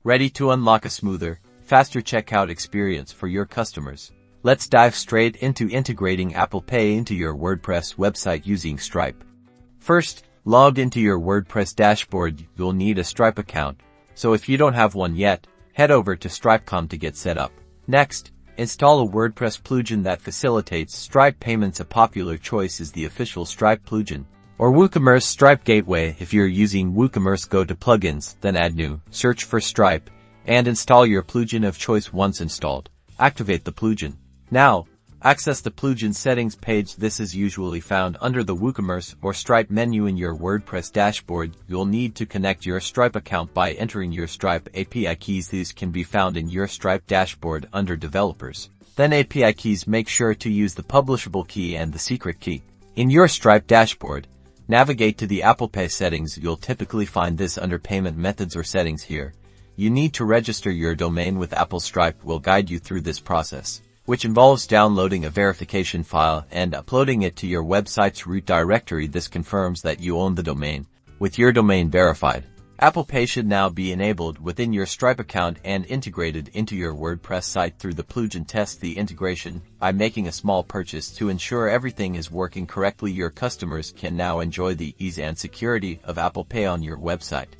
ready to unlock a smoother, faster checkout experience for your customers. Let's dive straight into integrating Apple Pay into your WordPress website using Stripe. First, logged into your WordPress dashboard, you'll need a Stripe account, so if you don't have one yet, head over to stripe.com to get set up. Next, install a WordPress plugin that facilitates Stripe payments. A popular choice is the official Stripe plugin, or WooCommerce Stripe Gateway. If you're using WooCommerce, go to Plugins, then Add New, search for Stripe, and install your plugin of choice. Once installed, activate the plugin. Now, access the plugin settings page. This is usually found under the WooCommerce or Stripe menu in your WordPress dashboard. You'll need to connect your Stripe account by entering your Stripe API keys. These can be found in your Stripe dashboard under Developers. Then API keys, make sure to use the publishable key and the secret key. In your Stripe dashboard, navigate to the Apple Pay settings. You'll typically find this under Payment Methods or Settings. Here, you need to register your domain with Apple. Stripe will guide you through this process, which involves downloading a verification file and uploading it to your website's root directory. This confirms that you own the domain. With your domain verified, Apple Pay should now be enabled within your Stripe account and integrated into your WordPress site through the plugin. Test the integration by making a small purchase to ensure everything is working correctly. Your customers can now enjoy the ease and security of Apple Pay on your website.